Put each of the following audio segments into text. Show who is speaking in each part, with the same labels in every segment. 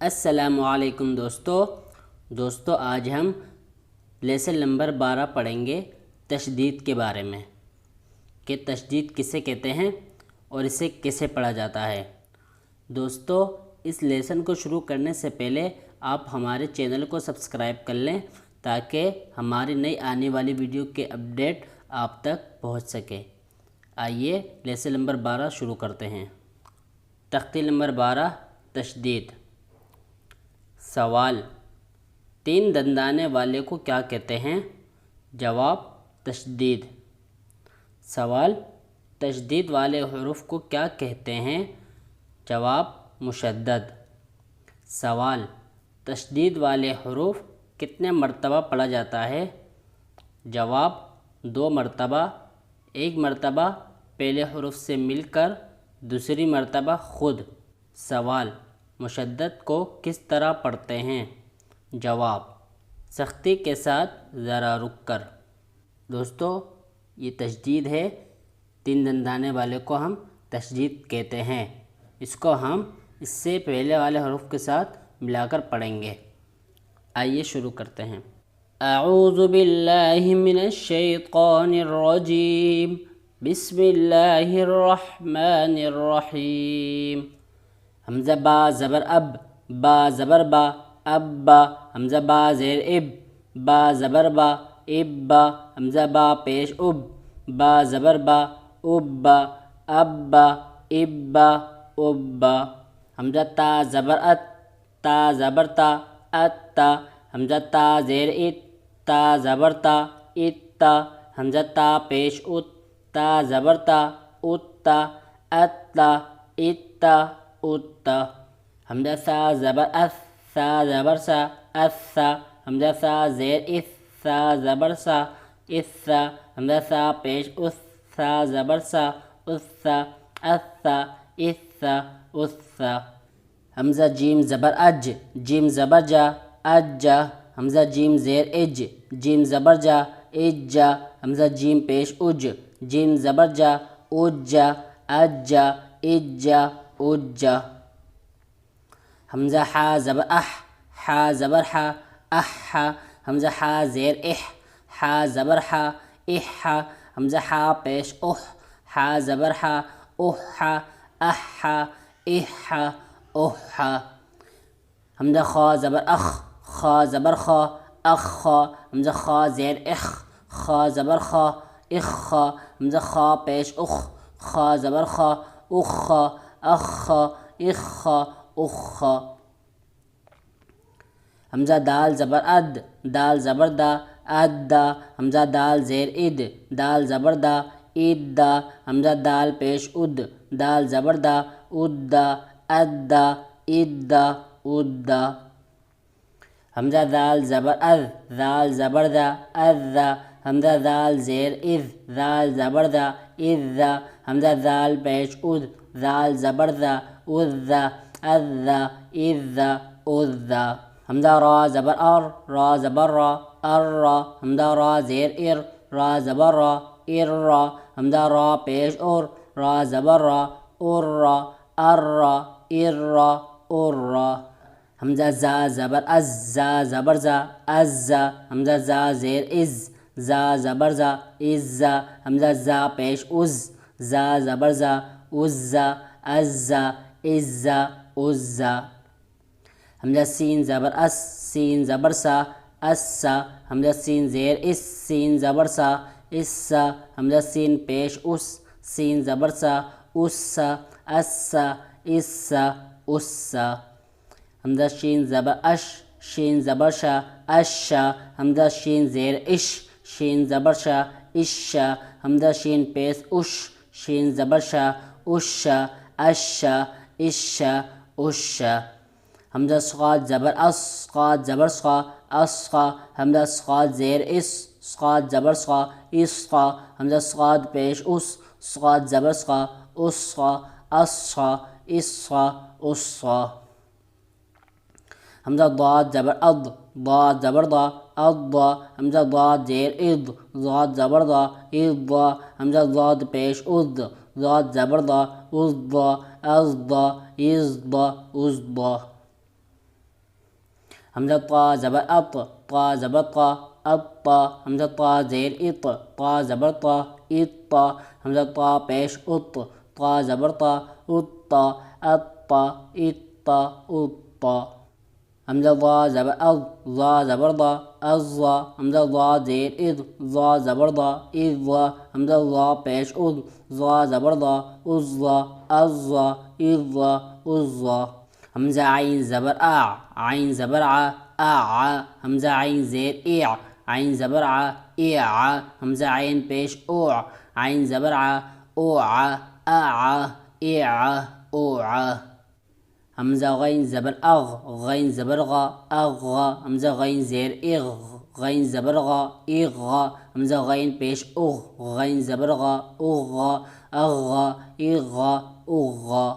Speaker 1: السلام علیکم دوستو آج ہم لیسن نمبر 12 پڑھیں گے تشدید کے بارے میں کہ تشدید کسے کہتے ہیں اور اسے کیسے پڑھا جاتا ہے۔ دوستو اس لیسن کو شروع کرنے سے پہلے آپ ہمارے چینل کو سبسکرائب کر لیں تاکہ ہماری نئی آنے والی ویڈیو کے اپڈیٹ آپ تک پہنچ سکے۔ آئیے لیسن نمبر 12 شروع کرتے ہیں۔ تختی نمبر 12 تشدید۔ سوال: تین دندانے والے کو کیا کہتے ہیں؟ جواب: تشدید۔ سوال: تشدید والے حروف کو کیا کہتے ہیں؟ جواب: مشدد۔ سوال: تشدید والے حروف کتنے مرتبہ پڑھا جاتا ہے؟ جواب: 2 مرتبہ، ایک مرتبہ پہلے حروف سے مل کر، دوسری مرتبہ خود۔ سوال: مشدد کو کس طرح پڑھتے ہیں؟ جواب: سختی کے ساتھ ذرا رک کر۔ دوستو یہ تشدید ہے، تین دندانے والے کو ہم تشدید کہتے ہیں۔ اس کو ہم اس سے پہلے والے حروف کے ساتھ ملا کر پڑھیں گے۔ آئیے شروع کرتے ہیں۔ اعوذ باللہ من الشیطان الرجیم، بسم اللہ الرحمن الرحیم۔ حمزہ با زبر اب، با زبر با، اب با۔ حمزہ با زیر اب، با زبر با، اب با۔ حمزہ با پیش اب، با زبر با، اب با، اب با، اب با، اب با۔ حمزہ تا زبر ات، تا زبر تا، ات تا۔ حمزہ تا زیر ات، تا زبر تا، ات تا۔ حمزہ تا پیش ات، تا زبر تا، ات تا، ات تا، ات تا، ات تا۔ حمزہ سا زبر اس، سا زبر سا، اس سا۔ حمزہ سا زیر اس، سا زبر سا، اس سا۔ حمزہ سا پیش اس، سا زبر سا، اس سا، اس سا، اس سا، اس سا۔ حمزہ جیم زبر اج، جیم زبر جا، اج جا۔ حمزہ جیم زیر اج، جیم زبر جا، اج جا۔ حمزہ جیم پیش اج، جیم زبر جا، اج جا، اج جا، اج جا، اج جا۔ حمزہ حا زبر اح، حا زبر حا، اح حا۔ حمزہ حا زیر اح، حا زبر حا، اح حا۔ حمزہ حا پیش اح، حا زبر حا، اح حا، اح حا، اح حا، اح حا۔ حمزہ خا زبر اخ، خا زبر خا، اخ خا۔ حمزہ خا زیر اخ، خا زبر خا، اخ خا۔ حمزہ خا پیش اخ، خا زبر خا، اخ خا، اخ خا، اخ خا، اخ خا۔ حمزہ دال زبر اد، دال زبر دا، اد دا۔ حمزہ دال زیر اد، دال زبر دا، اد دا۔ حمزہ دال پیش اد، دال زبر دا، اد دا، اد دا، اد دا، اد دا۔ حمزہ دال زبر از، دال زبر دا، از دا۔ حمزہ دال زیر از، دال زبر دا، از دا۔ حمزہ دال پیش اد، دال زبر دا، از دا، از دا، از دا، از دا۔ حمزہ را زبر ار، را زبر را، ار را۔ حمزہ را زیر ار، را زبر را، ار را۔ حمزہ را پیش ار، را زبر را، ار را، ار را، ار را، ار را۔ حمزہ زا زبر از، زا زبر زا، از زا۔ حمزہ زا زیر از، زا زبر زا، از زا۔ حمزہ زا پیش از، زا زبر زا، از زا، از زا، از زا، از زا۔ حمزہ سین زبر اس، سین زبر سا، اس سا۔ حمزہ سین زیر اس، سین زبر سا، اس سا۔ حمزہ سین پیش اس، سین زبر سا، اس سا، اس سا، اس سا، اس سا۔ حمزہ شین زبر اش، شین زبر شا، اش شا۔ حمزہ شین زیر اش، شین زبر شا، اش شا۔ حمزہ شین پیش اش، شین زبر شا، اش شا، اش شا، اش شا، اش شا۔ حمزہ صاد زبر اس، صاد زبر صا، اس خا۔ حمزہ صاد زیر اس، صاد زبر صا، اس خا۔ حمزہ صاد پیش اس، صاد زبر صا، اس خا، اس خا، اس خا، اس خا۔ حمزہ ضاد زبر اض، ضاد زبر ضا، اض ضا۔ حمزہ ضاد زیر اض، ضاد زبر ضا، اض ضا۔ حمزہ ضاد پیش اض، ضاد زبر ضا، اض ضا، از ضا، از ضا، از ضا۔ حمزہ طا زبر اط، طا زبر طا، اطا. حمزہ طا زیر اط، طا زبر طا، اطا. حمزہ طا پیش اط، طا زبر طا، اطا، اطا، اطا، اطا. حمزہ ضا زبر اض، ضا زبر ضا، اضا. حمزہ ضا زیر اض، ضا زبر ضا، اضا. حمزہ ضا پیش اض، ضا زبر ضا، اضا، اضا، اضا، اضا. حمزہ عین زبر آ، عین زبر آ، اع. حمزہ عین زیر اع، عین زبر آ، اع. حمزہ عین پیش اوع، عین زبر آ، اوع، اع، اع، اوع. حمزہ غین زبر اغ، غین زبر غا، اغا. حمزہ غین زیر اغ، غین زبر غا، اغا. حمزہ غین پیش اغ، غین زبر غا، اغا، اغا، اغا، اغا.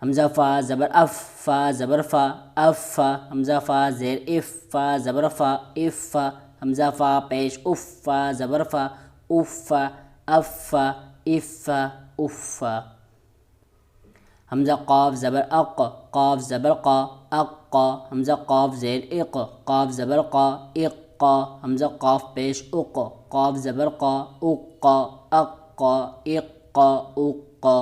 Speaker 1: حمزہ فا زبر اف، فا زبر فا، افا. حمزہ فا زیر اف، فا زبر فا، افا. حمزہ فا پیش اف، فا زبر فا، افا، افا، افا، افا. حمزہ قاف زبر اق، قاف زبر قا، اقا. حمزہ قاف زیر اق، قاف زبر قا، اقا. حمزہ قاف پیش اق، قاف زبر قا، اقا، اقا، اقا، اقا.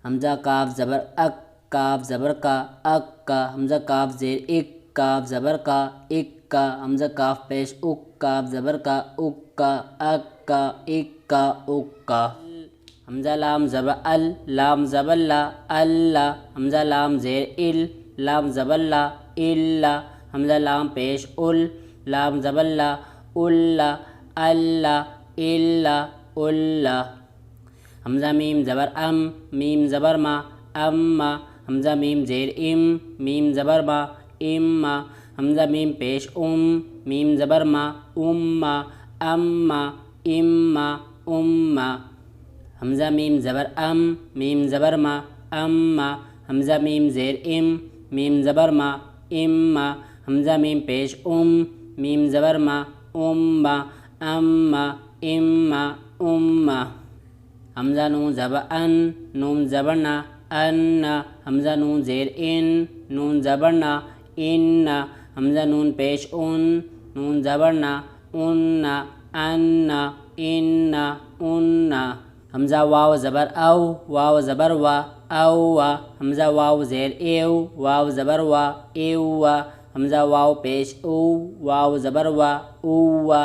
Speaker 1: حمزہ کاف زبر اک، کاف زبر کا، اکا. حمزہ کاف زیر اک، کاف زبر کا، اکا. حمزہ کاف پیش اک، کاف زبر کا، اکا، اکا، اکا، اکا. حمزہ لام زبر ال، لام زبر لا، اللہ. حمزہ لام زیر ال، لام زبر لا، الا. حمزہ لام پیش ال، لام زبر لا، الا، اللہ، الا، الا. حمزہ میم زبر ام، میم زبر ما، اما. حمزہ میم زیر ام، میم زبر ما، اما. حمزہ میم پیش میم زبر ما، اما، اما، اما، اما. حمزہ میم زبر ام، میم زبر ما، اما. حمزہ میم زیر ام، میم زبر ما، اما. حمزہ میم پیش میم زبر ما، اما، اما، اما، اما. حمزہ نون زبر ان، نون زبر نا، انا. حمزہ نون زیر ان، نون زبر نا، انا. حمزہ نون پیش نون زبر نا، انا، انا، انا، انا. حمزہ واو زبر او، واو زبر وا، اوا. حمزہ واو زیر ایو، واو زبر وا، ایوا. حمزہ واو پیش واو زبر وا، اوا،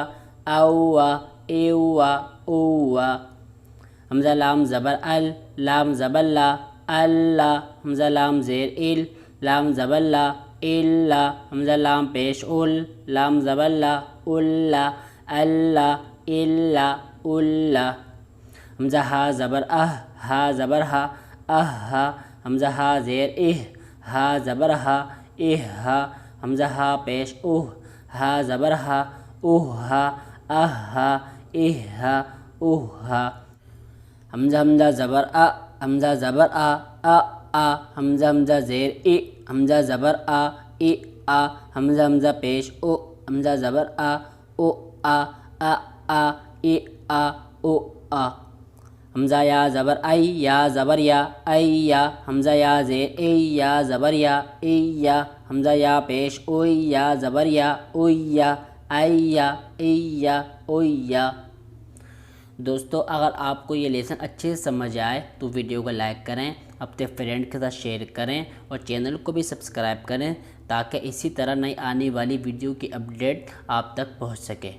Speaker 1: اوا، ایوا، اوا. حمزہ لام زبر ال، لام زبر لا، اللہ. حمزہ لام زیر ال، لام زبر لا، الا. حمزہ لام پیش لام زبر لا، الا، اللہ، الا، الا. حمزہ ہا زبر ہا زبر ہا، اہا. حمزہ ہا زیر ہا زبر ہا، اہا. حمزہ ہا پیش ہا زبر ہا، اہا، اہا، اہا، اہا. حمزہ زبر حمزہ زبر آ، حمزہ زیر حمزہ زبر آ، حمزہ پیش حمزہ زبر آ، حمزہ یا زبر ای، یا زبر یا، ایا. حمزہ یا زیر یا زبر یا، ایا. حمزہ یا پیش یا زبر یا، ایا، ایا، ایا، ایا. دوستو اگر آپ کو یہ لیسن اچھے سے سمجھ آئے تو ویڈیو کو لائک کریں، اپنے فرینڈ کے ساتھ شیئر کریں اور چینل کو بھی سبسکرائب کریں تاکہ اسی طرح نئی آنے والی ویڈیو کی اپڈیٹ آپ تک پہنچ سکے.